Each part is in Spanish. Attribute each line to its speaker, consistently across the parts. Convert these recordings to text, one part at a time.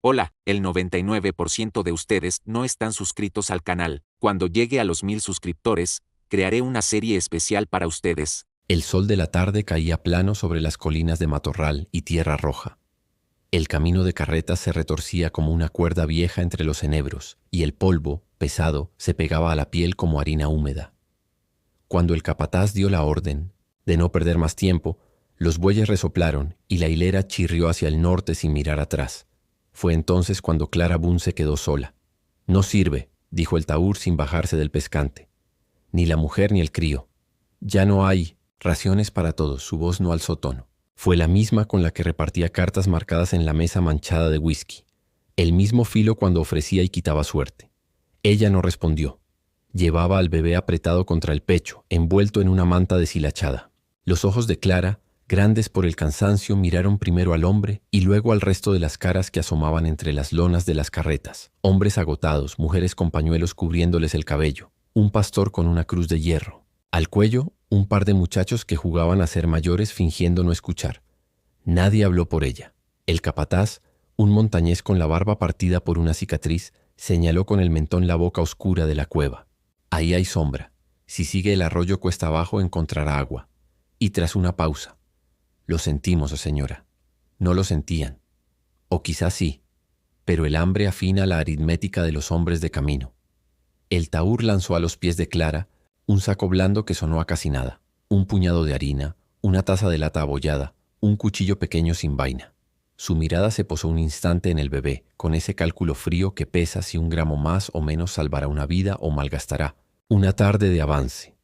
Speaker 1: Hola, el 99% de ustedes no están suscritos al canal. Cuando llegue a los 1000 suscriptores, crearé una serie especial para ustedes.
Speaker 2: El sol de la tarde caía plano sobre las colinas de matorral y tierra roja. El camino de carretas se retorcía como una cuerda vieja entre los enebros, y el polvo, pesado, se pegaba a la piel como harina húmeda. Cuando el capataz dio la orden de no perder más tiempo, los bueyes resoplaron y la hilera chirrió hacia el norte sin mirar atrás. Fue entonces cuando Clara Boone se quedó sola. «No sirve», dijo el tahúr sin bajarse del pescante. «Ni la mujer ni el crío. Ya no hay raciones para todos». Su voz no alzó tono. Fue la misma con la que repartía cartas marcadas en la mesa manchada de whisky. El mismo filo cuando ofrecía y quitaba suerte. Ella no respondió. Llevaba al bebé apretado contra el pecho, envuelto en una manta deshilachada. Los ojos de Clara, grandes por el cansancio, miraron primero al hombre y luego al resto de las caras que asomaban entre las lonas de las carretas. Hombres agotados, mujeres con pañuelos cubriéndoles el cabello, un pastor con una cruz de hierro. Al cuello, un par de muchachos que jugaban a ser mayores fingiendo no escuchar. Nadie habló por ella. El capataz, un montañés con la barba partida por una cicatriz, señaló con el mentón la boca oscura de la cueva. «Ahí hay sombra. Si sigue el arroyo cuesta abajo encontrará agua». Y tras una pausa: «Lo sentimos, señora». No lo sentían. O quizás sí, pero el hambre afina la aritmética de los hombres de camino. El tahúr lanzó a los pies de Clara un saco blando que sonó a casi nada, un puñado de harina, una taza de lata abollada, un cuchillo pequeño sin vaina. Su mirada se posó un instante en el bebé, con ese cálculo frío que pesa si un gramo más o menos salvará una vida o malgastará. Una tarde de avance.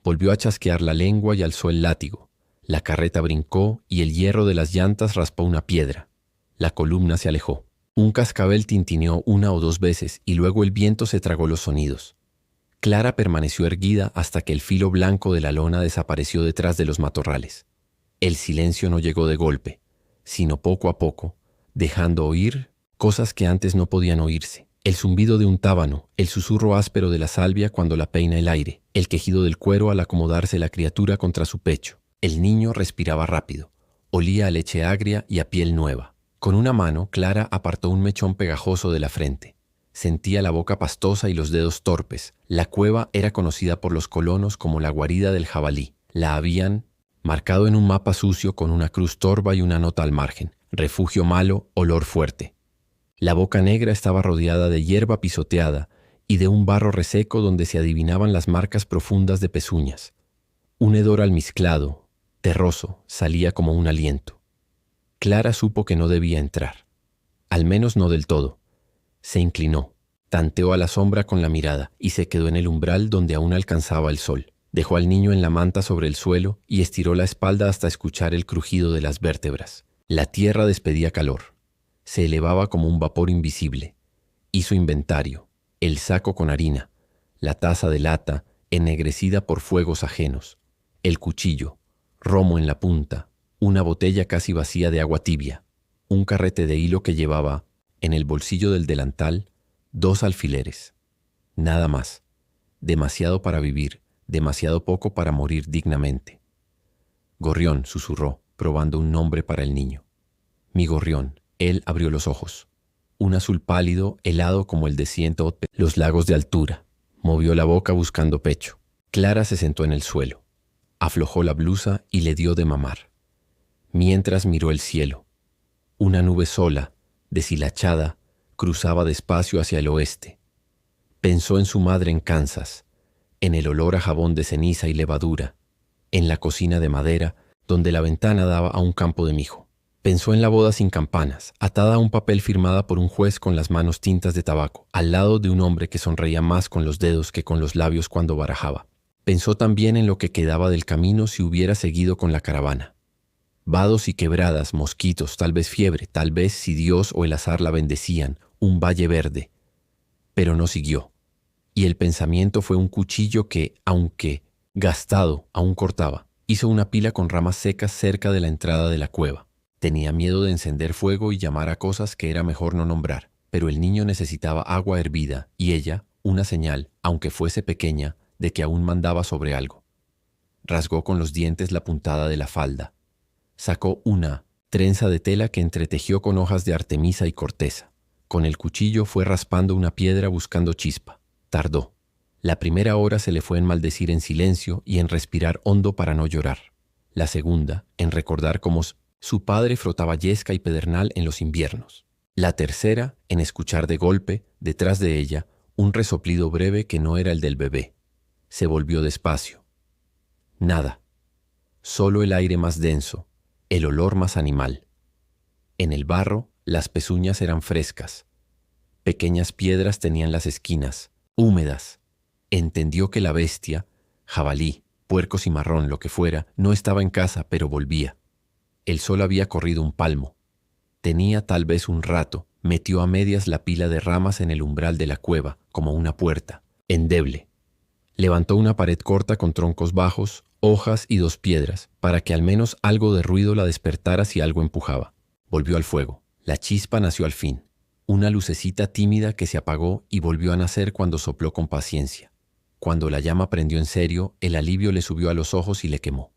Speaker 2: Volvió a chasquear la lengua y alzó el látigo. La carreta brincó y el hierro de las llantas raspó una piedra. La columna se alejó. Un cascabel tintineó una o dos veces y luego el viento se tragó los sonidos. Clara permaneció erguida hasta que el filo blanco de la lona desapareció detrás de los matorrales. El silencio no llegó de golpe, sino poco a poco, dejando oír cosas que antes no podían oírse. El zumbido de un tábano, el susurro áspero de la salvia cuando la peina el aire, el quejido del cuero al acomodarse la criatura contra su pecho. El niño respiraba rápido, olía a leche agria y a piel nueva. Con una mano, Clara apartó un mechón pegajoso de la frente. Sentía la boca pastosa y los dedos torpes. La cueva era conocida por los colonos como la guarida del jabalí. La habían marcado en un mapa sucio con una cruz torva y una nota al margen: refugio malo, olor fuerte. La boca negra estaba rodeada de hierba pisoteada y de un barro reseco donde se adivinaban las marcas profundas de pezuñas. Un hedor almizclado, terroso, salía como un aliento. Clara supo que no debía entrar. Al menos no del todo. Se inclinó, tanteó a la sombra con la mirada y se quedó en el umbral donde aún alcanzaba el sol. Dejó al niño en la manta sobre el suelo y estiró la espalda hasta escuchar el crujido de las vértebras. La tierra despedía calor. Se elevaba como un vapor invisible. Hizo inventario: el saco con harina, la taza de lata ennegrecida por fuegos ajenos, el cuchillo, romo en la punta, una botella casi vacía de agua tibia, un carrete de hilo que llevaba, en el bolsillo del delantal, 2 alfileres. Nada más. Demasiado para vivir, demasiado poco para morir dignamente. «Gorrión», susurró, probando un nombre para el niño. «Mi gorrión». Él abrió los ojos. Un azul pálido, helado como el de los lagos de altura. Movió la boca buscando pecho. Clara se sentó en el suelo. Aflojó la blusa y le dio de mamar. Mientras miró el cielo. Una nube sola, deshilachada, cruzaba despacio hacia el oeste. Pensó en su madre en Kansas, en el olor a jabón de ceniza y levadura, en la cocina de madera donde la ventana daba a un campo de mijo. Pensó en la boda sin campanas, atada a un papel firmada por un juez con las manos tintas de tabaco, al lado de un hombre que sonreía más con los dedos que con los labios cuando barajaba. Pensó también en lo que quedaba del camino si hubiera seguido con la caravana. Vados y quebradas, mosquitos, tal vez fiebre, tal vez, si Dios o el azar la bendecían, un valle verde. Pero no siguió. Y el pensamiento fue un cuchillo que, aunque gastado, aún cortaba. Hizo una pila con ramas secas cerca de la entrada de la cueva. Tenía miedo de encender fuego y llamar a cosas que era mejor no nombrar, pero el niño necesitaba agua hervida y ella, una señal, aunque fuese pequeña, de que aún mandaba sobre algo. Rasgó con los dientes la puntada de la falda. Sacó una trenza de tela que entretejió con hojas de artemisa y corteza. Con el cuchillo fue raspando una piedra buscando chispa. Tardó. La primera hora se le fue en maldecir en silencio y en respirar hondo para no llorar. La segunda, en recordar cómo su padre frotaba yesca y pedernal en los inviernos. La tercera, en escuchar de golpe, detrás de ella, un resoplido breve que no era el del bebé. Se volvió despacio. Nada. Solo el aire más denso, el olor más animal. En el barro, las pezuñas eran frescas. Pequeñas piedras tenían las esquinas, húmedas. Entendió que la bestia, jabalí, puerco cimarrón, lo que fuera, no estaba en casa, pero volvía. El sol había corrido un palmo. Tenía tal vez un rato, metió a medias la pila de ramas en el umbral de la cueva, como una puerta, endeble. Levantó una pared corta con troncos bajos, hojas y 2 piedras, para que al menos algo de ruido la despertara si algo empujaba. Volvió al fuego. La chispa nació al fin. Una lucecita tímida que se apagó y volvió a nacer cuando sopló con paciencia. Cuando la llama prendió en serio, el alivio le subió a los ojos y le quemó.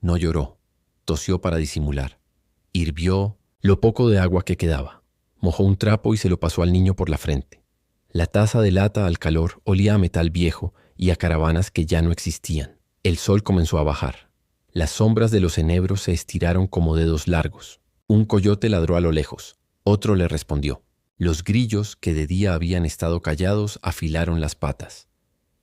Speaker 2: No lloró. Tosió para disimular. Hirvió lo poco de agua que quedaba. Mojó un trapo y se lo pasó al niño por la frente. La taza de lata al calor olía a metal viejo y a caravanas que ya no existían. El sol comenzó a bajar. Las sombras de los enebros se estiraron como dedos largos. Un coyote ladró a lo lejos. Otro le respondió. Los grillos, que de día habían estado callados, afilaron las patas.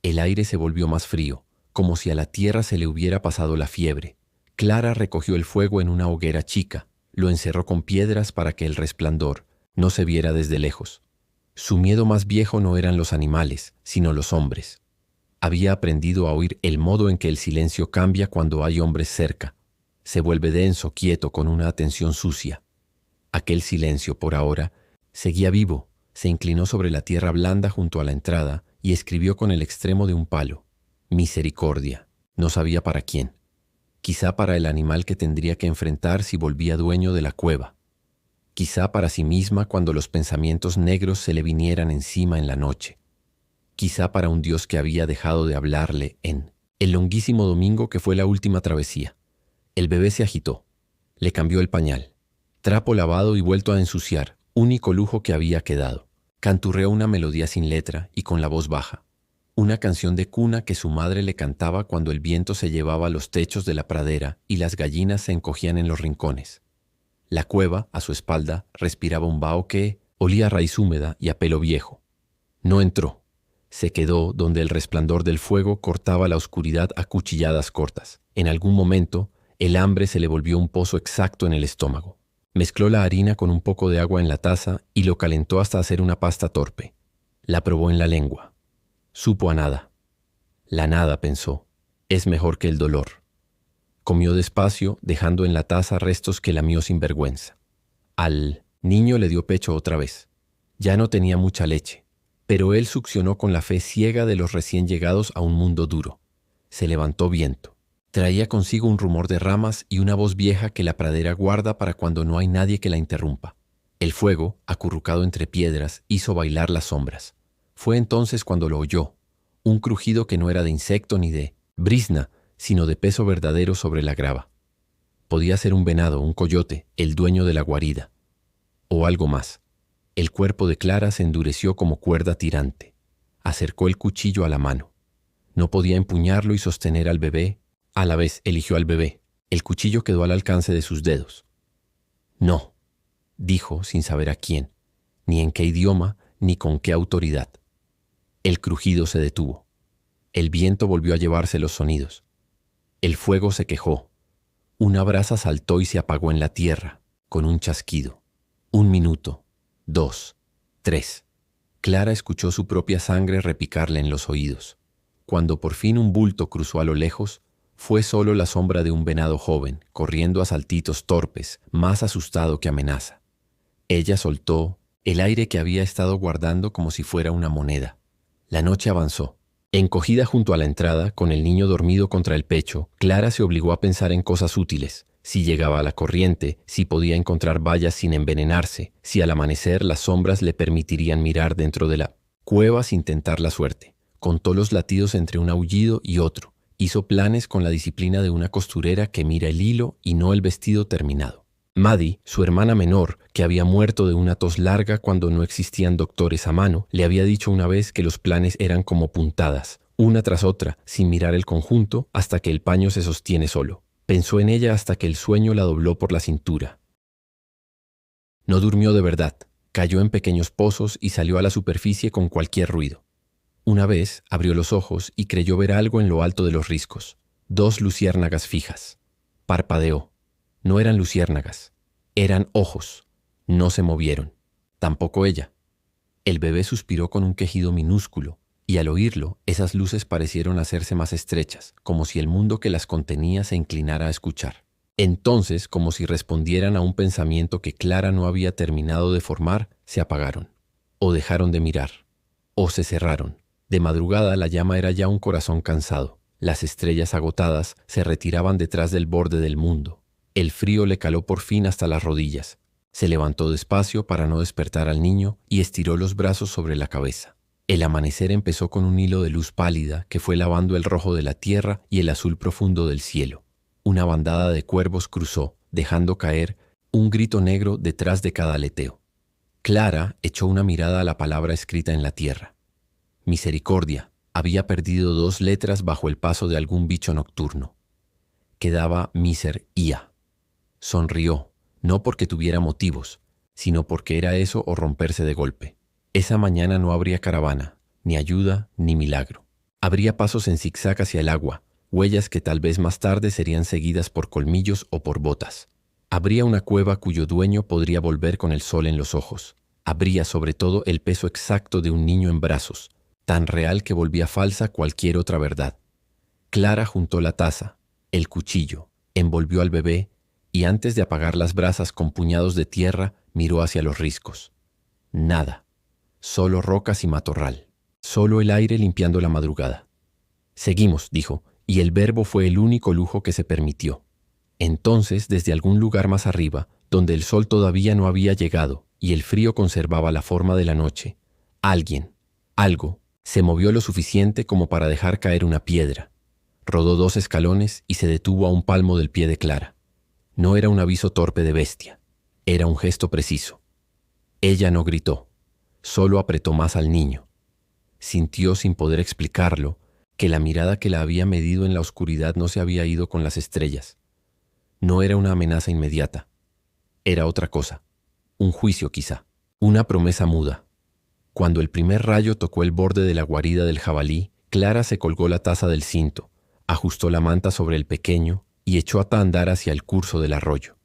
Speaker 2: El aire se volvió más frío, como si a la tierra se le hubiera pasado la fiebre. Clara recogió el fuego en una hoguera chica, lo encerró con piedras para que el resplandor no se viera desde lejos. Su miedo más viejo no eran los animales, sino los hombres. Había aprendido a oír el modo en que el silencio cambia cuando hay hombres cerca. Se vuelve denso, quieto, con una atención sucia. Aquel silencio, por ahora, seguía vivo. Se inclinó sobre la tierra blanda junto a la entrada y escribió con el extremo de un palo. Misericordia. No sabía para quién. Quizá para el animal que tendría que enfrentar si volvía dueño de la cueva. Quizá para sí misma cuando los pensamientos negros se le vinieran encima en la noche. Quizá para un Dios que había dejado de hablarle en el longuísimo domingo que fue la última travesía. El bebé se agitó. Le cambió el pañal. Trapo lavado y vuelto a ensuciar, único lujo que había quedado. Canturreó una melodía sin letra y con la voz baja. Una canción de cuna que su madre le cantaba cuando el viento se llevaba los techos de la pradera y las gallinas se encogían en los rincones. La cueva, a su espalda, respiraba un vaho que olía a raíz húmeda y a pelo viejo. No entró. Se quedó donde el resplandor del fuego cortaba la oscuridad a cuchilladas cortas. En algún momento, el hambre se le volvió un pozo exacto en el estómago. Mezcló la harina con un poco de agua en la taza y lo calentó hasta hacer una pasta torpe. La probó en la lengua. Supo a nada. La nada, pensó, es mejor que el dolor. Comió despacio, dejando en la taza restos que lamió sin vergüenza. Al niño le dio pecho otra vez. Ya no tenía mucha leche, pero él succionó con la fe ciega de los recién llegados a un mundo duro. Se levantó viento. Traía consigo un rumor de ramas y una voz vieja que la pradera guarda para cuando no hay nadie que la interrumpa. El fuego, acurrucado entre piedras, hizo bailar las sombras. Fue entonces cuando lo oyó, un crujido que no era de insecto ni de brizna, sino de peso verdadero sobre la grava. Podía ser un venado, un coyote, el dueño de la guarida. O algo más. El cuerpo de Clara se endureció como cuerda tirante. Acercó el cuchillo a la mano. No podía empuñarlo y sostener al bebé. A la vez eligió al bebé. El cuchillo quedó al alcance de sus dedos. No, dijo sin saber a quién, ni en qué idioma, ni con qué autoridad. El crujido se detuvo. El viento volvió a llevarse los sonidos. El fuego se quejó. Una brasa saltó y se apagó en la tierra, con un chasquido. 1 minuto, 2, 3. Clara escuchó su propia sangre repicarle en los oídos. Cuando por fin un bulto cruzó a lo lejos, fue solo la sombra de un venado joven, corriendo a saltitos torpes, más asustado que amenaza. Ella soltó el aire que había estado guardando como si fuera una moneda. La noche avanzó. Encogida junto a la entrada, con el niño dormido contra el pecho, Clara se obligó a pensar en cosas útiles. Si llegaba a la corriente, si podía encontrar vallas sin envenenarse, si al amanecer las sombras le permitirían mirar dentro de la cueva sin tentar la suerte. Contó los latidos entre un aullido y otro. Hizo planes con la disciplina de una costurera que mira el hilo y no el vestido terminado. Maddie, su hermana menor, que había muerto de una tos larga cuando no existían doctores a mano, le había dicho una vez que los planes eran como puntadas, una tras otra, sin mirar el conjunto, hasta que el paño se sostiene solo. Pensó en ella hasta que el sueño la dobló por la cintura. No durmió de verdad, cayó en pequeños pozos y salió a la superficie con cualquier ruido. Una vez abrió los ojos y creyó ver algo en lo alto de los riscos, 2 luciérnagas fijas. Parpadeó. No eran luciérnagas, eran ojos. No se movieron, tampoco ella. El bebé suspiró con un quejido minúsculo, y al oírlo, esas luces parecieron hacerse más estrechas, como si el mundo que las contenía se inclinara a escuchar. Entonces, como si respondieran a un pensamiento que Clara no había terminado de formar, se apagaron, o dejaron de mirar, o se cerraron. De madrugada la llama era ya un corazón cansado. Las estrellas agotadas se retiraban detrás del borde del mundo. El frío le caló por fin hasta las rodillas. Se levantó despacio para no despertar al niño y estiró los brazos sobre la cabeza. El amanecer empezó con un hilo de luz pálida que fue lavando el rojo de la tierra y el azul profundo del cielo. Una bandada de cuervos cruzó, dejando caer un grito negro detrás de cada aleteo. Clara echó una mirada a la palabra escrita en la tierra. Misericordia. Había perdido 2 letras bajo el paso de algún bicho nocturno. Quedaba miser-ia. Sonrió, no porque tuviera motivos, sino porque era eso o romperse de golpe. Esa mañana no habría caravana, ni ayuda, ni milagro. Habría pasos en zigzag hacia el agua, huellas que tal vez más tarde serían seguidas por colmillos o por botas. Habría una cueva cuyo dueño podría volver con el sol en los ojos. Habría sobre todo el peso exacto de un niño en brazos, tan real que volvía falsa cualquier otra verdad. Clara juntó la taza, el cuchillo, envolvió al bebé y antes de apagar las brasas con puñados de tierra, miró hacia los riscos. Nada, solo rocas y matorral, solo el aire limpiando la madrugada. Seguimos, dijo, y el verbo fue el único lujo que se permitió. Entonces, desde algún lugar más arriba, donde el sol todavía no había llegado y el frío conservaba la forma de la noche, alguien, algo, se movió lo suficiente como para dejar caer una piedra. Rodó 2 escalones y se detuvo a un palmo del pie de Clara. No era un aviso torpe de bestia, era un gesto preciso. Ella no gritó, solo apretó más al niño. Sintió sin poder explicarlo que la mirada que la había medido en la oscuridad no se había ido con las estrellas. No era una amenaza inmediata, era otra cosa, un juicio quizá, una promesa muda. Cuando el primer rayo tocó el borde de la guarida del jabalí, Clara se colgó la taza del cinto, ajustó la manta sobre el pequeño y echó a andar hacia el curso del arroyo.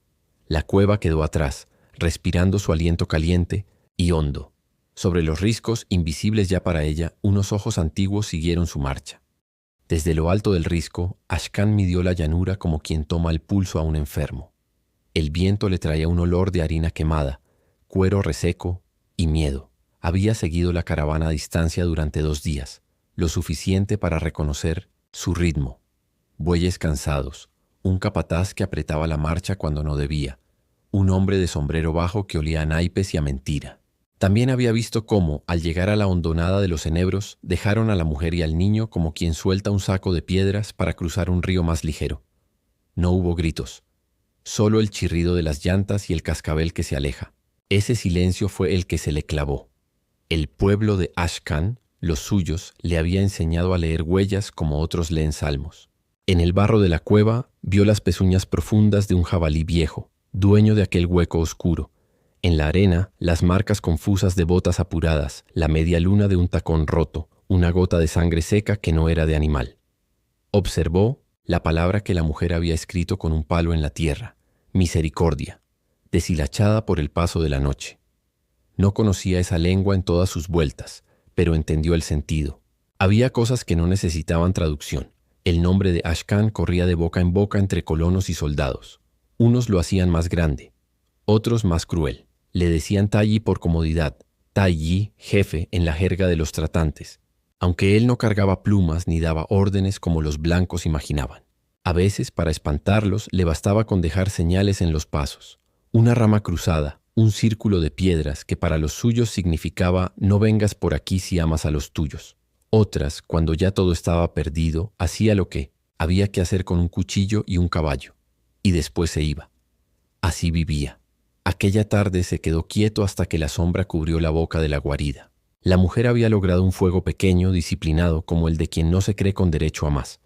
Speaker 2: La cueva quedó atrás, respirando su aliento caliente y hondo. Sobre los riscos, invisibles ya para ella, unos ojos antiguos siguieron su marcha. Desde lo alto del risco, Ashkan midió la llanura como quien toma el pulso a un enfermo. El viento le traía un olor de harina quemada, cuero reseco y miedo. Había seguido la caravana a distancia durante 2 días, lo suficiente para reconocer su ritmo. Bueyes cansados, un capataz que apretaba la marcha cuando no debía, un hombre de sombrero bajo que olía a naipes y a mentira. También había visto cómo, al llegar a la hondonada de los enebros, dejaron a la mujer y al niño como quien suelta un saco de piedras para cruzar un río más ligero. No hubo gritos, solo el chirrido de las llantas y el cascabel que se aleja. Ese silencio fue el que se le clavó. El pueblo de Ashkan, los suyos, le había enseñado a leer huellas como otros leen salmos. En el barro de la cueva vio las pezuñas profundas de un jabalí viejo, dueño de aquel hueco oscuro. En la arena, las marcas confusas de botas apuradas, la media luna de un tacón roto, una gota de sangre seca que no era de animal. Observó la palabra que la mujer había escrito con un palo en la tierra, misericordia, deshilachada por el paso de la noche. No conocía esa lengua en todas sus vueltas, pero entendió el sentido. Había cosas que no necesitaban traducción. El nombre de Ashkan corría de boca en boca entre colonos y soldados. Unos lo hacían más grande, otros más cruel. Le decían Tayi por comodidad, Tayi, jefe en la jerga de los tratantes, aunque él no cargaba plumas ni daba órdenes como los blancos imaginaban. A veces, para espantarlos, le bastaba con dejar señales en los pasos. Una rama cruzada, un círculo de piedras que para los suyos significaba no vengas por aquí si amas a los tuyos. Otras, cuando ya todo estaba perdido, hacía lo que había que hacer con un cuchillo y un caballo, y después se iba. Así vivía. Aquella tarde se quedó quieto hasta que la sombra cubrió la boca de la guarida. La mujer había logrado un fuego pequeño, disciplinado, como el de quien no se cree con derecho a más.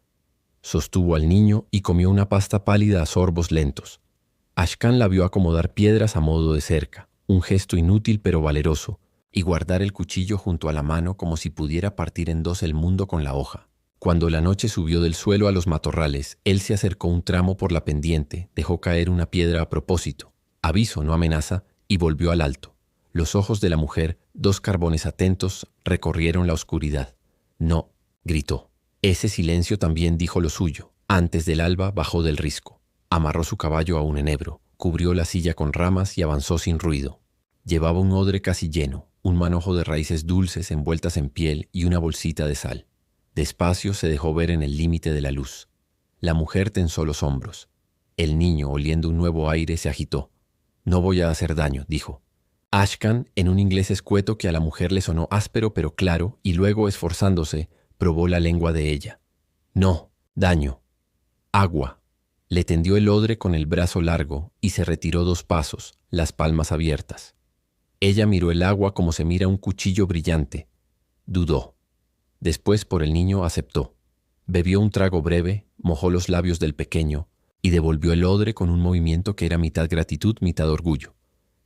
Speaker 2: Sostuvo al niño y comió una pasta pálida a sorbos lentos. Ashkan la vio acomodar piedras a modo de cerca, un gesto inútil pero valeroso, y guardar el cuchillo junto a la mano como si pudiera partir en dos el mundo con la hoja. Cuando la noche subió del suelo a los matorrales, él se acercó un tramo por la pendiente, dejó caer una piedra a propósito, aviso, no amenaza, y volvió al alto. Los ojos de la mujer, dos carbones atentos, recorrieron la oscuridad. No, gritó. Ese silencio también dijo lo suyo. Antes del alba bajó del risco. Amarró su caballo a un enebro, cubrió la silla con ramas y avanzó sin ruido. Llevaba un odre casi lleno, un manojo de raíces dulces envueltas en piel y una bolsita de sal. Despacio se dejó ver en el límite de la luz. La mujer tensó los hombros. El niño, oliendo un nuevo aire, se agitó. «No voy a hacer daño», dijo. Ashkan, en un inglés escueto que a la mujer le sonó áspero pero claro, y luego, esforzándose, probó la lengua de ella. «No, daño. Agua». Le tendió el odre con el brazo largo y se retiró 2 pasos, las palmas abiertas. Ella miró el agua como se mira un cuchillo brillante. Dudó. Después, por el niño, aceptó. Bebió un trago breve, mojó los labios del pequeño y devolvió el odre con un movimiento que era mitad gratitud, mitad orgullo.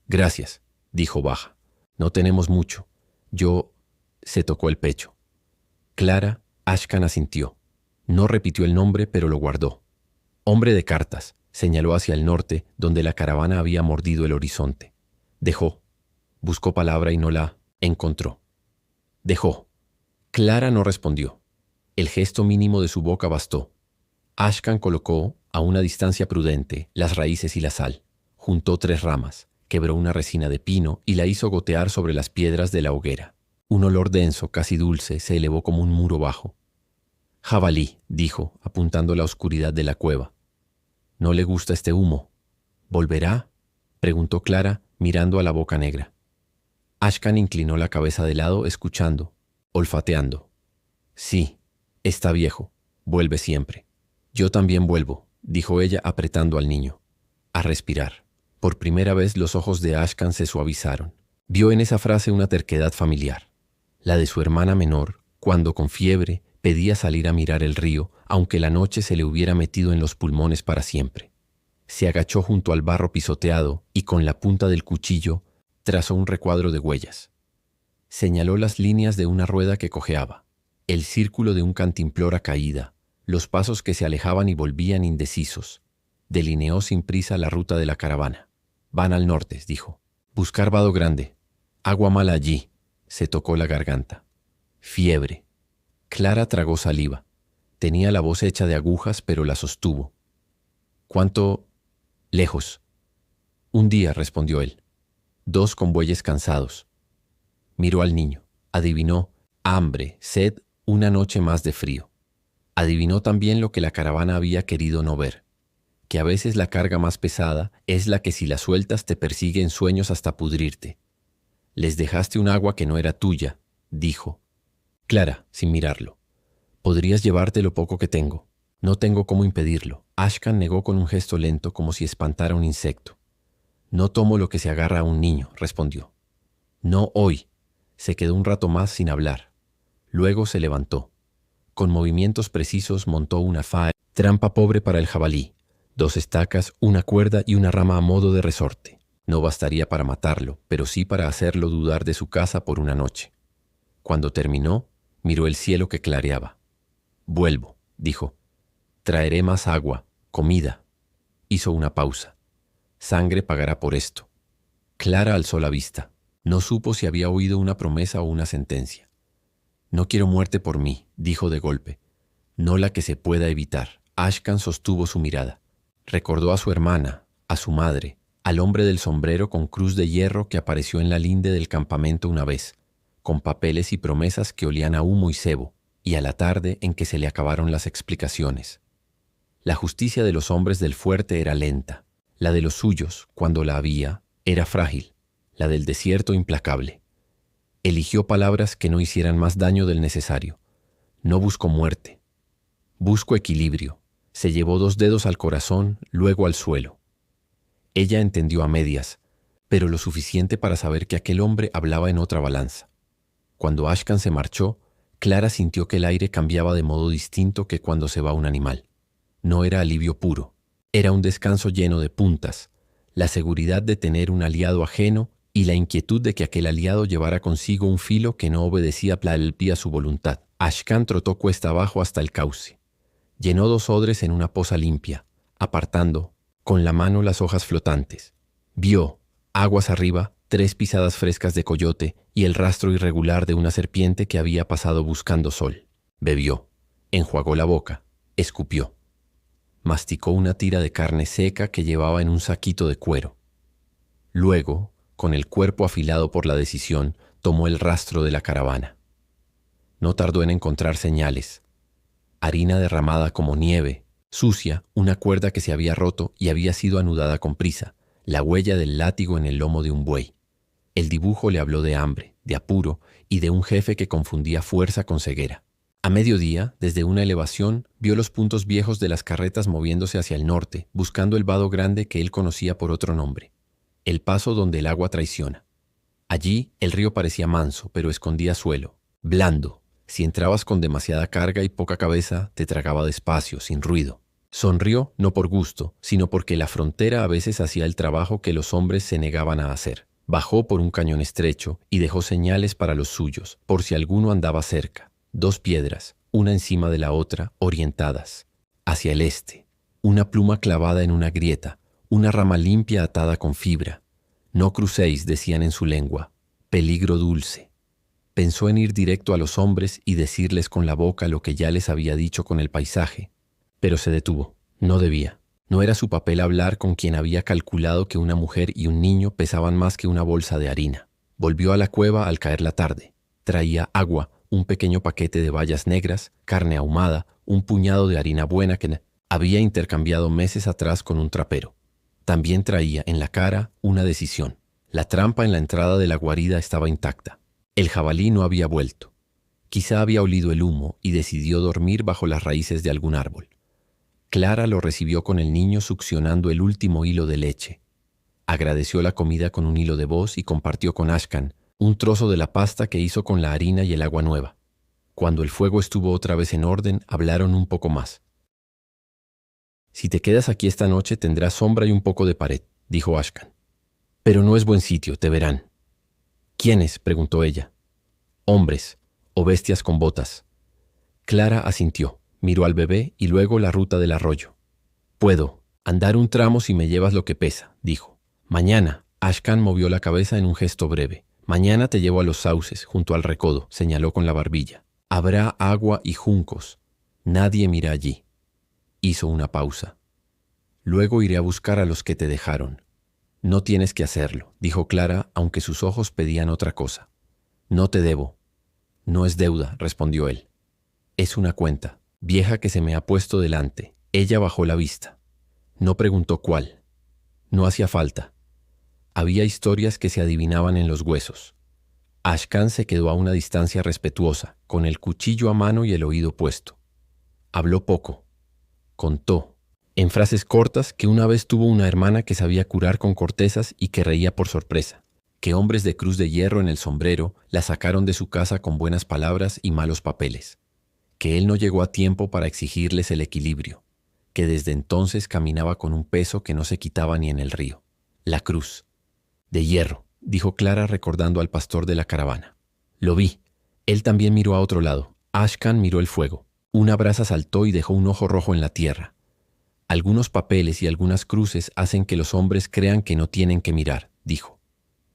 Speaker 2: «Gracias», dijo baja. «No tenemos mucho. Yo...» Se tocó el pecho. Clara, Ashkan asintió. No repitió el nombre, pero lo guardó. «Hombre de cartas», señaló hacia el norte, donde la caravana había mordido el horizonte. Dejó. Buscó palabra y no la encontró. Dejó. Clara no respondió. El gesto mínimo de su boca bastó. Ashkan colocó, a una distancia prudente, las raíces y la sal. Juntó 3 ramas, quebró una resina de pino y la hizo gotear sobre las piedras de la hoguera. Un olor denso, casi dulce, se elevó como un muro bajo. «Jabalí», dijo, apuntando a la oscuridad de la cueva. «No le gusta este humo». «¿Volverá?», preguntó Clara, mirando a la boca negra. Ashkan inclinó la cabeza de lado, escuchando, olfateando. «Sí, está viejo. Vuelve siempre». «Yo también vuelvo», dijo ella apretando al niño. A respirar. Por primera vez los ojos de Ashkan se suavizaron. Vio en esa frase una terquedad familiar. La de su hermana menor, cuando con fiebre pedía salir a mirar el río, aunque la noche se le hubiera metido en los pulmones para siempre. Se agachó junto al barro pisoteado y con la punta del cuchillo trazó un recuadro de huellas. Señaló las líneas de una rueda que cojeaba, el círculo de un cantimplora caída, los pasos que se alejaban y volvían indecisos. Delineó sin prisa la ruta de la caravana. «Van al norte», dijo. «Buscar vado grande. Agua mala allí». Se tocó la garganta. Fiebre. Clara tragó saliva. Tenía la voz hecha de agujas, pero la sostuvo. «¿Cuánto lejos?» «1 día», respondió él. 2 convoyes cansados. Miró al niño. Adivinó hambre, sed, una noche más de frío. Adivinó también lo que la caravana había querido no ver, que a veces la carga más pesada es la que si la sueltas te persigue en sueños hasta pudrirte. «Les dejaste un agua que no era tuya», dijo. Clara, sin mirarlo. «Podrías llevarte lo poco que tengo. No tengo cómo impedirlo». Ashkan negó con un gesto lento como si espantara un insecto. «No tomo lo que se agarra a un niño», respondió. «No hoy». Se quedó un rato más sin hablar. Luego se levantó. Con movimientos precisos montó una fae, trampa pobre para el jabalí, 2 estacas, una cuerda y una rama a modo de resorte. No bastaría para matarlo, pero sí para hacerlo dudar de su casa por una noche. Cuando terminó, miró el cielo que clareaba. «Vuelvo», dijo. «Traeré más agua, comida». Hizo una pausa. «Sangre pagará por esto». Clara alzó la vista. No supo si había oído una promesa o una sentencia. «No quiero muerte por mí», dijo de golpe. «No la que se pueda evitar». Ashkan sostuvo su mirada. Recordó a su hermana, a su madre, al hombre del sombrero con cruz de hierro que apareció en la linde del campamento una vez, con papeles y promesas que olían a humo y cebo, y a la tarde en que se le acabaron las explicaciones. La justicia de los hombres del fuerte era lenta, la de los suyos, cuando la había, era frágil, la del desierto implacable. Eligió palabras que no hicieran más daño del necesario. No buscó muerte. Busco equilibrio. Se llevó 2 dedos al corazón, luego al suelo. Ella entendió a medias, pero lo suficiente para saber que aquel hombre hablaba en otra balanza. Cuando Ashkan se marchó, Clara sintió que el aire cambiaba de modo distinto que cuando se va un animal. No era alivio puro, era un descanso lleno de puntas, la seguridad de tener un aliado ajeno y la inquietud de que aquel aliado llevara consigo un filo que no obedecía a su voluntad. Ashkan trotó cuesta abajo hasta el cauce. Llenó 2 odres en una poza limpia, apartando con la mano las hojas flotantes. Vio, aguas arriba, 3 pisadas frescas de coyote y el rastro irregular de una serpiente que había pasado buscando sol. Bebió, enjuagó la boca, escupió. Masticó una tira de carne seca que llevaba en un saquito de cuero. Luego, con el cuerpo afilado por la decisión, tomó el rastro de la caravana. No tardó en encontrar señales. Harina derramada como nieve, sucia, una cuerda que se había roto y había sido anudada con prisa, la huella del látigo en el lomo de un buey. El dibujo le habló de hambre, de apuro y de un jefe que confundía fuerza con ceguera. A mediodía, desde una elevación, vio los puntos viejos de las carretas moviéndose hacia el norte, buscando el vado grande que él conocía por otro nombre, el paso donde el agua traiciona. Allí el río parecía manso, pero escondía suelo, blando. Si entrabas con demasiada carga y poca cabeza, te tragaba despacio, sin ruido. Sonrió no por gusto, sino porque la frontera a veces hacía el trabajo que los hombres se negaban a hacer. Bajó por un cañón estrecho y dejó señales para los suyos, por si alguno andaba cerca. 2 piedras, una encima de la otra, orientadas. Hacia el este, una pluma clavada en una grieta, una rama limpia atada con fibra. No crucéis, decían en su lengua. Peligro dulce. Pensó en ir directo a los hombres y decirles con la boca lo que ya les había dicho con el paisaje, pero se detuvo. No debía. No era su papel hablar con quien había calculado que una mujer y un niño pesaban más que una bolsa de harina. Volvió a la cueva al caer la tarde. Traía agua, un pequeño paquete de bayas negras, carne ahumada, un puñado de harina buena que había intercambiado meses atrás con un trapero. También traía en la cara una decisión. La trampa en la entrada de la guarida estaba intacta. El jabalí no había vuelto. Quizá había olido el humo y decidió dormir bajo las raíces de algún árbol. Clara lo recibió con el niño succionando el último hilo de leche. Agradeció la comida con un hilo de voz y compartió con Ashkan un trozo de la pasta que hizo con la harina y el agua nueva. Cuando el fuego estuvo otra vez en orden, hablaron un poco más. «Si te quedas aquí esta noche tendrás sombra y un poco de pared», dijo Ashkan. «Pero no es buen sitio, te verán». «¿Quiénes?», preguntó ella. «Hombres, o bestias con botas». Clara asintió, miró al bebé y luego la ruta del arroyo. «Puedo andar un tramo si me llevas lo que pesa», dijo. «Mañana», Ashkan movió la cabeza en un gesto breve. «Mañana te llevo a los sauces, junto al recodo», señaló con la barbilla. «Habrá agua y juncos. Nadie mira allí». Hizo una pausa. «Luego iré a buscar a los que te dejaron». «No tienes que hacerlo», dijo Clara, aunque sus ojos pedían otra cosa. «No te debo». «No es deuda», respondió él. «Es una cuenta, vieja que se me ha puesto delante». Ella bajó la vista. No preguntó cuál. No hacía falta. Había historias que se adivinaban en los huesos. Ashkan se quedó a una distancia respetuosa, con el cuchillo a mano y el oído puesto. Habló poco. Contó, en frases cortas, que una vez tuvo una hermana que sabía curar con cortezas y que reía por sorpresa, que hombres de cruz de hierro en el sombrero la sacaron de su casa con buenas palabras y malos papeles, que él no llegó a tiempo para exigirles el equilibrio, que desde entonces caminaba con un peso que no se quitaba ni en el río. La cruz. «De hierro», dijo Clara recordando al pastor de la caravana. «Lo vi». Él también miró a otro lado. Ashkan miró el fuego. Una brasa saltó y dejó un ojo rojo en la tierra. «Algunos papeles y algunas cruces hacen que los hombres crean que no tienen que mirar», dijo.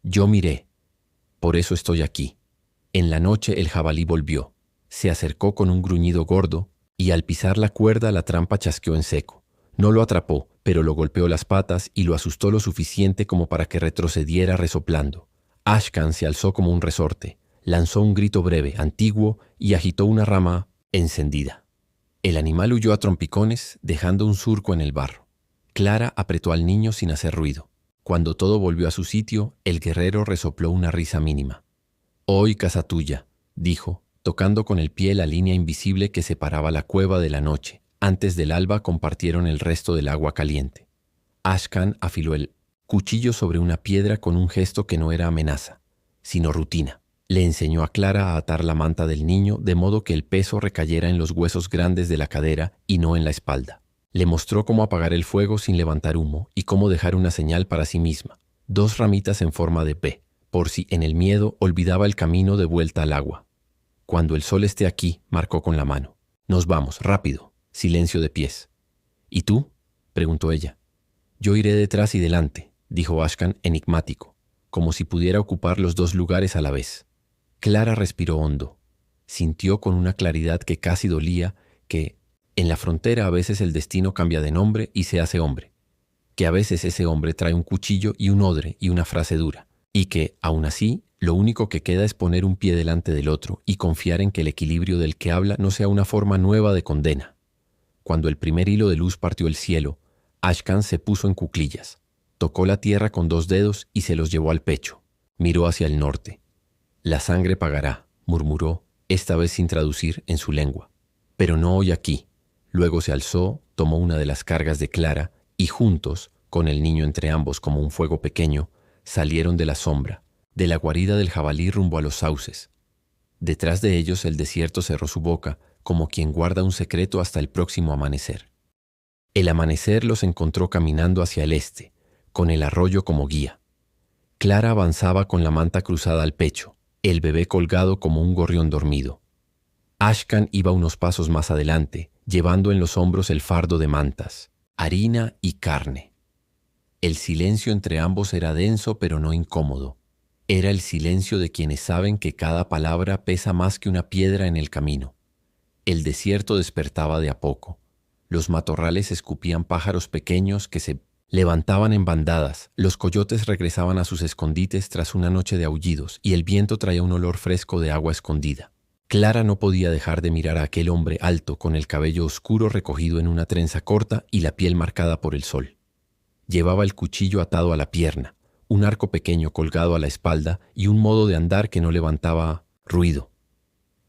Speaker 2: «Yo miré. Por eso estoy aquí». En la noche el jabalí volvió. Se acercó con un gruñido gordo y al pisar la cuerda la trampa chasqueó en seco. No lo atrapó, pero lo golpeó las patas y lo asustó lo suficiente como para que retrocediera resoplando. Ashkan se alzó como un resorte, lanzó un grito breve, antiguo, y agitó una rama encendida. El animal huyó a trompicones, dejando un surco en el barro. Clara apretó al niño sin hacer ruido. Cuando todo volvió a su sitio, el guerrero resopló una risa mínima. «Hoy casa tuya», dijo, tocando con el pie la línea invisible que separaba la cueva de la noche. Antes del alba compartieron el resto del agua caliente. Ashkan afiló el cuchillo sobre una piedra con un gesto que no era amenaza, sino rutina. Le enseñó a Clara a atar la manta del niño de modo que el peso recayera en los huesos grandes de la cadera y no en la espalda. Le mostró cómo apagar el fuego sin levantar humo y cómo dejar una señal para sí misma, 2 ramitas en forma de P, por si en el miedo olvidaba el camino de vuelta al agua. Cuando el sol esté aquí, marcó con la mano. Nos vamos, rápido. Silencio de pies. ¿Y tú?, preguntó ella. Yo iré detrás y delante, dijo Ashkan enigmático, como si pudiera ocupar los 2 lugares a la vez. Clara respiró hondo. Sintió con una claridad que casi dolía que, en la frontera a veces el destino cambia de nombre y se hace hombre, que a veces ese hombre trae un cuchillo y un odre y una frase dura, y que, aún así, lo único que queda es poner un pie delante del otro y confiar en que el equilibrio del que habla no sea una forma nueva de condena. Cuando el primer hilo de luz partió el cielo, Ashkan se puso en cuclillas, tocó la tierra con 2 dedos y se los llevó al pecho. Miró hacia el norte. La sangre pagará, murmuró, esta vez sin traducir en su lengua. Pero no hoy aquí. Luego se alzó, tomó una de las cargas de Clara y juntos, con el niño entre ambos como un fuego pequeño, salieron de la sombra, de la guarida del jabalí rumbo a los sauces. Detrás de ellos el desierto cerró su boca, como quien guarda un secreto hasta el próximo amanecer. El amanecer los encontró caminando hacia el este, con el arroyo como guía. Clara avanzaba con la manta cruzada al pecho, el bebé colgado como un gorrión dormido. Ashkan iba unos pasos más adelante, llevando en los hombros el fardo de mantas, harina y carne. El silencio entre ambos era denso pero no incómodo. Era el silencio de quienes saben que cada palabra pesa más que una piedra en el camino. El desierto despertaba de a poco. Los matorrales escupían pájaros pequeños que se levantaban en bandadas, los coyotes regresaban a sus escondites tras una noche de aullidos y el viento traía un olor fresco de agua escondida. Clara no podía dejar de mirar a aquel hombre alto con el cabello oscuro recogido en una trenza corta y la piel marcada por el sol. Llevaba el cuchillo atado a la pierna, un arco pequeño colgado a la espalda y un modo de andar que no levantaba ruido.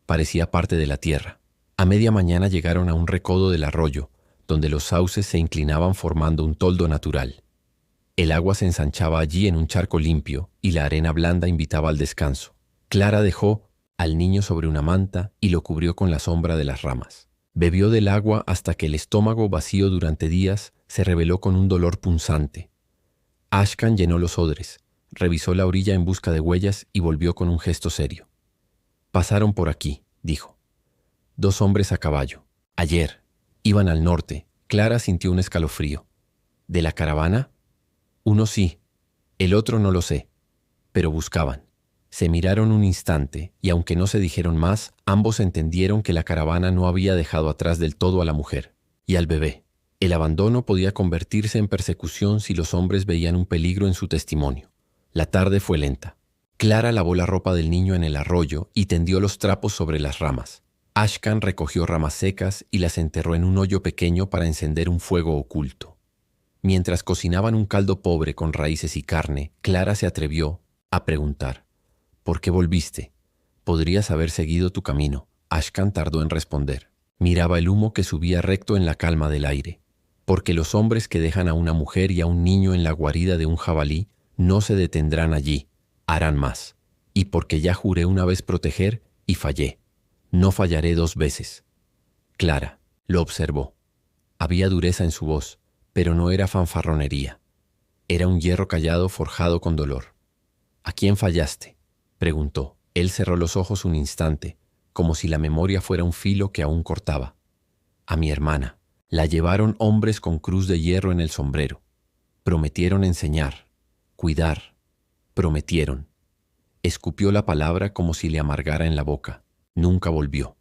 Speaker 2: Parecía parte de la tierra. A media mañana llegaron a un recodo del arroyo, donde los sauces se inclinaban formando un toldo natural. El agua se ensanchaba allí en un charco limpio y la arena blanda invitaba al descanso. Clara dejó al niño sobre una manta y lo cubrió con la sombra de las ramas. Bebió del agua hasta que el estómago, vacío durante días, se reveló con un dolor punzante. Ashkan llenó los odres, revisó la orilla en busca de huellas y volvió con un gesto serio. «Pasaron por aquí», dijo. 2 hombres a caballo. Ayer. Iban al norte. Clara sintió un escalofrío. ¿De la caravana? Uno sí. El otro no lo sé. Pero buscaban. Se miraron un instante y aunque no se dijeron más, ambos entendieron que la caravana no había dejado atrás del todo a la mujer y al bebé. El abandono podía convertirse en persecución si los hombres veían un peligro en su testimonio. La tarde fue lenta. Clara lavó la ropa del niño en el arroyo y tendió los trapos sobre las ramas. Ashkan recogió ramas secas y las enterró en un hoyo pequeño para encender un fuego oculto. Mientras cocinaban un caldo pobre con raíces y carne, Clara se atrevió a preguntar: «¿Por qué volviste? Podrías haber seguido tu camino». Ashkan tardó en responder. Miraba el humo que subía recto en la calma del aire. Porque los hombres que dejan a una mujer y a un niño en la guarida de un jabalí no se detendrán allí, harán más. Y porque ya juré una vez proteger y fallé. No fallaré 2 veces. Clara lo observó. Había dureza en su voz, pero no era fanfarronería. Era un hierro callado forjado con dolor. «¿A quién fallaste?», preguntó. Él cerró los ojos un instante, como si la memoria fuera un filo que aún cortaba. «A mi hermana. La llevaron hombres con cruz de hierro en el sombrero. Prometieron enseñar, cuidar. Prometieron». Escupió la palabra como si le amargara en la boca. Nunca volvió.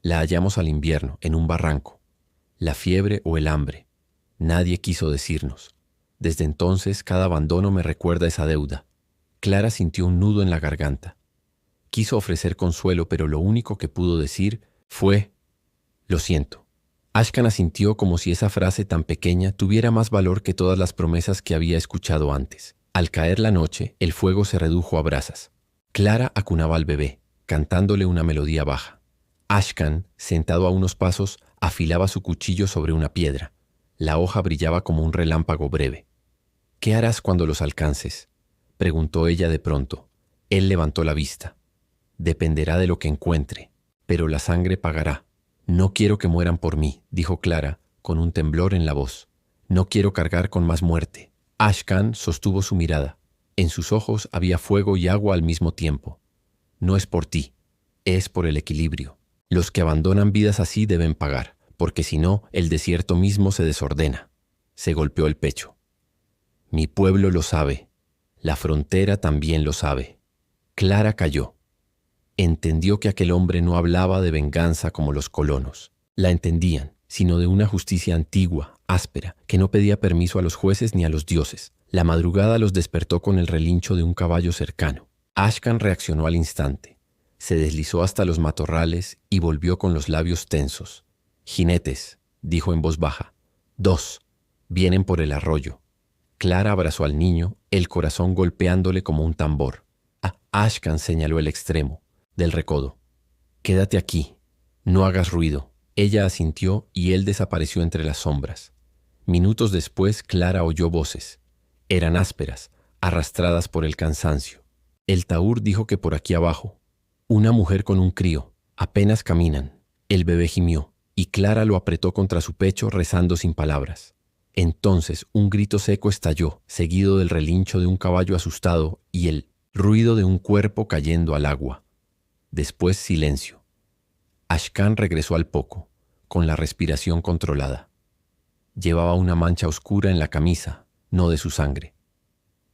Speaker 2: La hallamos al invierno, en un barranco. La fiebre o el hambre. Nadie quiso decirnos. Desde entonces, cada abandono me recuerda esa deuda. Clara sintió un nudo en la garganta. Quiso ofrecer consuelo, pero lo único que pudo decir fue: «Lo siento». Ashkan asintió como si esa frase tan pequeña tuviera más valor que todas las promesas que había escuchado antes. Al caer la noche, el fuego se redujo a brasas. Clara acunaba al bebé, cantándole una melodía baja. Ashkan, sentado a unos pasos, afilaba su cuchillo sobre una piedra. La hoja brillaba como un relámpago breve. «¿Qué harás cuando los alcances?», preguntó ella de pronto. Él levantó la vista. «Dependerá de lo que encuentre, pero la sangre pagará». «No quiero que mueran por mí», dijo Clara, con un temblor en la voz. «No quiero cargar con más muerte». Ashkan sostuvo su mirada. En sus ojos había fuego y agua al mismo tiempo. «No es por ti, es por el equilibrio. Los que abandonan vidas así deben pagar, porque si no, el desierto mismo se desordena». Se golpeó el pecho. «Mi pueblo lo sabe. La frontera también lo sabe». Clara calló. Entendió que aquel hombre no hablaba de venganza como los colonos. La entendían, sino de una justicia antigua, áspera, que no pedía permiso a los jueces ni a los dioses. La madrugada los despertó con el relincho de un caballo cercano. Ashkan reaccionó al instante. Se deslizó hasta los matorrales y volvió con los labios tensos. «Jinetes», dijo en voz baja. «2. Vienen por el arroyo». Clara abrazó al niño, el corazón golpeándole como un tambor. Ashkan señaló el extremo del recodo. «Quédate aquí. No hagas ruido». Ella asintió y él desapareció entre las sombras. Minutos después, Clara oyó voces. Eran ásperas, arrastradas por el cansancio. El taur dijo que por aquí abajo. Una mujer con un crío. Apenas caminan. El bebé gimió, y Clara lo apretó contra su pecho rezando sin palabras. Entonces un grito seco estalló, seguido del relincho de un caballo asustado y el ruido de un cuerpo cayendo al agua. Después silencio. Ashkan regresó al poco, con la respiración controlada. Llevaba una mancha oscura en la camisa, no de su sangre.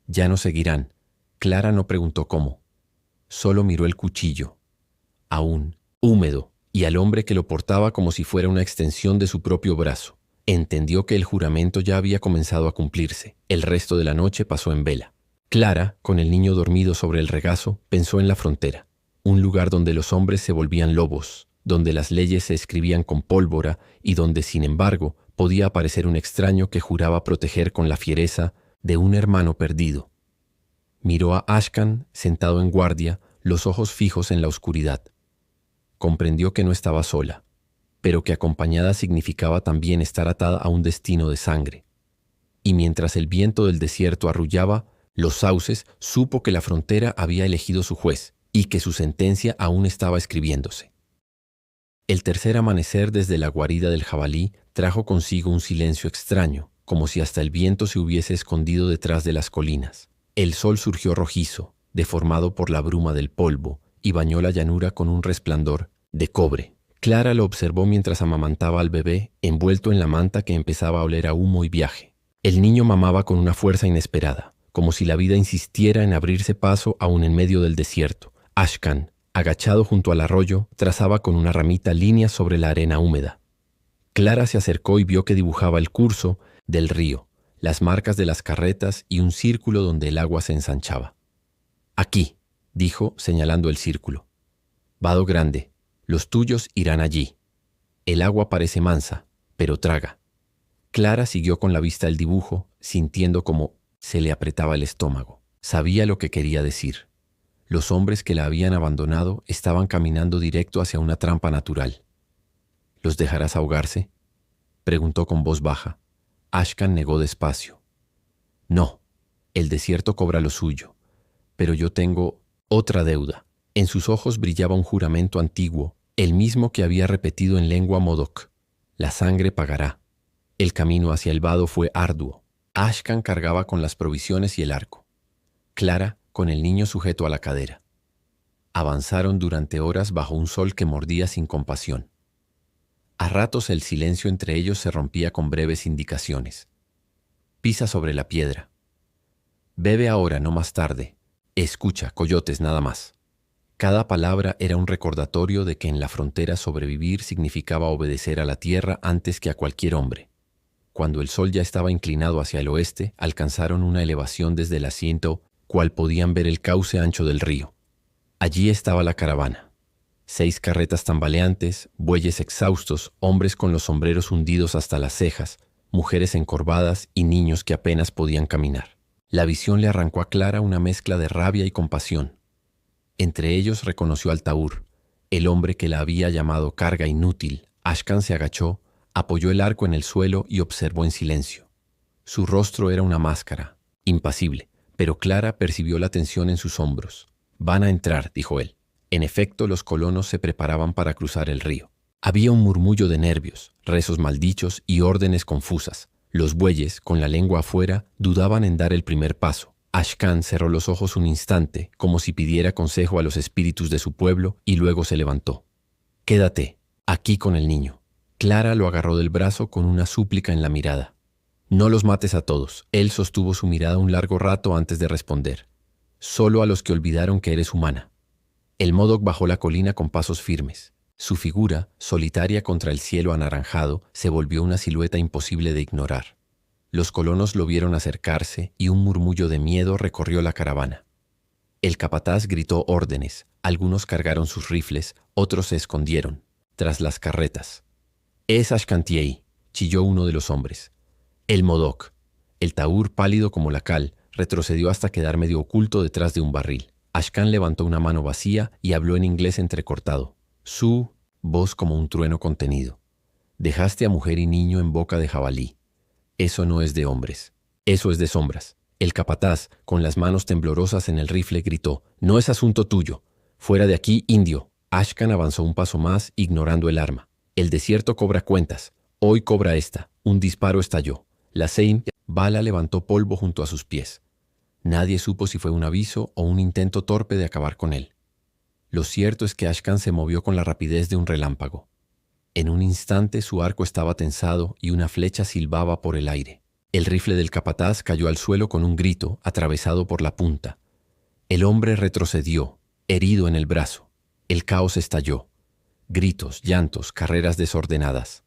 Speaker 2: «Ya no seguirán». Clara no preguntó cómo. Solo miró el cuchillo, aún húmedo, y al hombre que lo portaba como si fuera una extensión de su propio brazo. Entendió que el juramento ya había comenzado a cumplirse. El resto de la noche pasó en vela. Clara, con el niño dormido sobre el regazo, pensó en la frontera, un lugar donde los hombres se volvían lobos, donde las leyes se escribían con pólvora y donde, sin embargo, podía aparecer un extraño que juraba proteger con la fiereza de un hermano perdido. Miró a Ashkan sentado en guardia, los ojos fijos en la oscuridad. Comprendió que no estaba sola, pero que acompañada significaba también estar atada a un destino de sangre. Y mientras el viento del desierto arrullaba los sauces, supo que la frontera había elegido su juez y que su sentencia aún estaba escribiéndose. El tercer amanecer desde la guarida del jabalí trajo consigo un silencio extraño, como si hasta el viento se hubiese escondido detrás de las colinas. El sol surgió rojizo, deformado por la bruma del polvo, y bañó la llanura con un resplandor de cobre. Clara lo observó mientras amamantaba al bebé, envuelto en la manta que empezaba a oler a humo y viaje. El niño mamaba con una fuerza inesperada, como si la vida insistiera en abrirse paso aún en medio del desierto. Ashkan, agachado junto al arroyo, trazaba con una ramita líneas sobre la arena húmeda. Clara se acercó y vio que dibujaba el curso del río, las marcas de las carretas y un círculo donde el agua se ensanchaba. «Aquí», dijo, señalando el círculo. «Vado grande, los tuyos irán allí. El agua parece mansa, pero traga». Clara siguió con la vista el dibujo, sintiendo como se le apretaba el estómago. Sabía lo que quería decir. Los hombres que la habían abandonado estaban caminando directo hacia una trampa natural. «¿Los dejarás ahogarse?», preguntó con voz baja. Ashkan negó despacio. «No, el desierto cobra lo suyo, pero yo tengo otra deuda». En sus ojos brillaba un juramento antiguo, el mismo que había repetido en lengua Modoc. «La sangre pagará». El camino hacia el vado fue arduo. Ashkan cargaba con las provisiones y el arco. Clara con el niño sujeto a la cadera. Avanzaron durante horas bajo un sol que mordía sin compasión. A ratos el silencio entre ellos se rompía con breves indicaciones. «Pisa sobre la piedra». «Bebe ahora, no más tarde». «Escucha, coyotes, nada más». Cada palabra era un recordatorio de que en la frontera sobrevivir significaba obedecer a la tierra antes que a cualquier hombre. Cuando el sol ya estaba inclinado hacia el oeste, alcanzaron una elevación desde el asiento, cual podían ver el cauce ancho del río. Allí estaba la caravana. 6 carretas tambaleantes, bueyes exhaustos, hombres con los sombreros hundidos hasta las cejas, mujeres encorvadas y niños que apenas podían caminar. La visión le arrancó a Clara una mezcla de rabia y compasión. Entre ellos reconoció al taur, el hombre que la había llamado carga inútil. Ashkan se agachó, apoyó el arco en el suelo y observó en silencio. Su rostro era una máscara, impasible, pero Clara percibió la tensión en sus hombros. «Van a entrar», dijo él. En efecto, los colonos se preparaban para cruzar el río. Había un murmullo de nervios, rezos maldichos y órdenes confusas. Los bueyes, con la lengua afuera, dudaban en dar el primer paso. Ashcan cerró los ojos un instante, como si pidiera consejo a los espíritus de su pueblo, y luego se levantó. «Quédate, aquí con el niño». Clara lo agarró del brazo con una súplica en la mirada. «No los mates a todos». Él sostuvo su mirada un largo rato antes de responder. «Solo a los que olvidaron que eres humana». El Modoc bajó la colina con pasos firmes. Su figura, solitaria contra el cielo anaranjado, se volvió una silueta imposible de ignorar. Los colonos lo vieron acercarse y un murmullo de miedo recorrió la caravana. El capataz gritó órdenes, algunos cargaron sus rifles, otros se escondieron, tras las carretas. «Es Ashcantiei», chilló uno de los hombres. «El Modoc». El taur, pálido como la cal, retrocedió hasta quedar medio oculto detrás de un barril. Ashcan levantó una mano vacía y habló en inglés entrecortado. Su voz como un trueno contenido. «Dejaste a mujer y niño en boca de jabalí. Eso no es de hombres. Eso es de sombras». El capataz, con las manos temblorosas en el rifle, gritó: «No es asunto tuyo. Fuera de aquí, indio». Ashcan avanzó un paso más, ignorando el arma. «El desierto cobra cuentas. Hoy cobra esta». Un disparo estalló. La bala levantó polvo junto a sus pies. Nadie supo si fue un aviso o un intento torpe de acabar con él. Lo cierto es que Ashcan se movió con la rapidez de un relámpago. En un instante su arco estaba tensado y una flecha silbaba por el aire. El rifle del capataz cayó al suelo con un grito, atravesado por la punta. El hombre retrocedió, herido en el brazo. El caos estalló. Gritos, llantos, carreras desordenadas.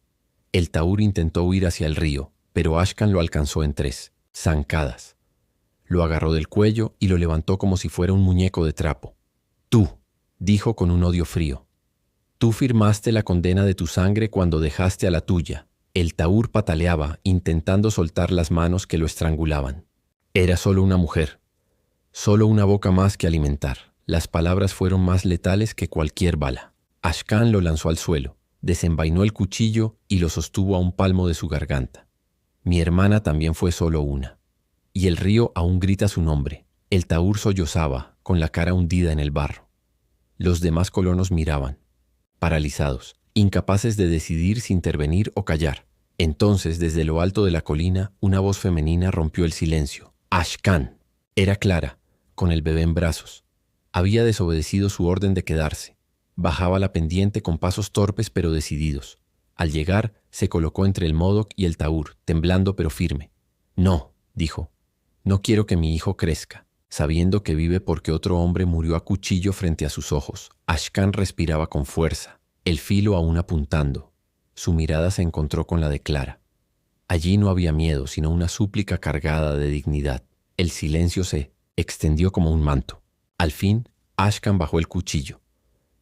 Speaker 2: El taur intentó huir hacia el río, pero Ashcan lo alcanzó en 3 zancadas. Lo agarró del cuello y lo levantó como si fuera un muñeco de trapo. «Tú», dijo con un odio frío. «Tú firmaste la condena de tu sangre cuando dejaste a la tuya». El taur pataleaba, intentando soltar las manos que lo estrangulaban. Era solo una mujer. Solo una boca más que alimentar. Las palabras fueron más letales que cualquier bala. Ashcan lo lanzó al suelo, desenvainó el cuchillo y lo sostuvo a un palmo de su garganta. «Mi hermana también fue solo una». Y el río aún grita su nombre. El taur sollozaba, con la cara hundida en el barro. Los demás colonos miraban, paralizados, incapaces de decidir si intervenir o callar. Entonces, desde lo alto de la colina, una voz femenina rompió el silencio. «Ashcan». Era Clara, con el bebé en brazos. Había desobedecido su orden de quedarse. Bajaba la pendiente con pasos torpes pero decididos. Al llegar, se colocó entre el Modoc y el taur, temblando pero firme. «No», dijo. «No quiero que mi hijo crezca, sabiendo que vive porque otro hombre murió a cuchillo frente a sus ojos». Ashcan respiraba con fuerza, el filo aún apuntando. Su mirada se encontró con la de Clara. Allí no había miedo, sino una súplica cargada de dignidad. El silencio se extendió como un manto. Al fin, Ashcan bajó el cuchillo.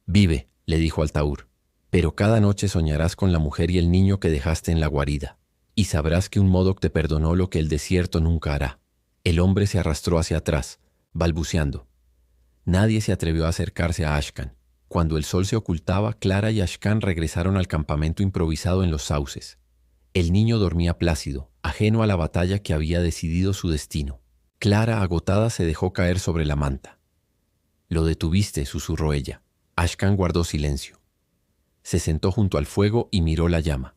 Speaker 2: «Vive», le dijo al taur, «pero cada noche soñarás con la mujer y el niño que dejaste en la guarida, y sabrás que un Modoc te perdonó lo que el desierto nunca hará». El hombre se arrastró hacia atrás, balbuceando. Nadie se atrevió a acercarse a Ashcan. Cuando el sol se ocultaba, Clara y Ashcan regresaron al campamento improvisado en los sauces. El niño dormía plácido, ajeno a la batalla que había decidido su destino. Clara, agotada, se dejó caer sobre la manta. «Lo detuviste», susurró ella. Ashcan guardó silencio. Se sentó junto al fuego y miró la llama.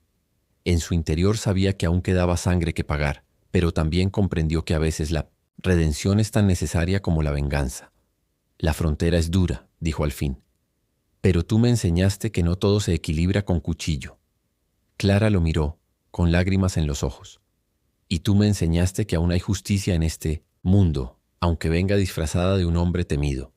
Speaker 2: En su interior sabía que aún quedaba sangre que pagar, pero también comprendió que a veces la redención es tan necesaria como la venganza. «La frontera es dura», dijo al fin. «Pero tú me enseñaste que no todo se equilibra con cuchillo». Clara lo miró, con lágrimas en los ojos. «Y tú me enseñaste que aún hay justicia en este mundo, aunque venga disfrazada de un hombre temido».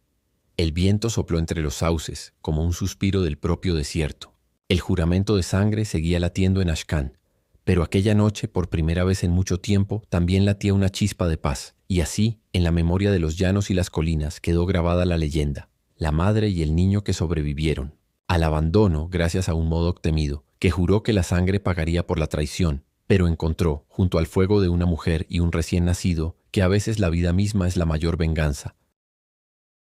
Speaker 2: El viento sopló entre los sauces, como un suspiro del propio desierto. El juramento de sangre seguía latiendo en Ashcan, pero aquella noche, por primera vez en mucho tiempo, también latía una chispa de paz, y así, en la memoria de los llanos y las colinas, quedó grabada la leyenda: la madre y el niño que sobrevivieron al abandono gracias a un Modoc temido, que juró que la sangre pagaría por la traición, pero encontró, junto al fuego de una mujer y un recién nacido, que a veces la vida misma es la mayor venganza,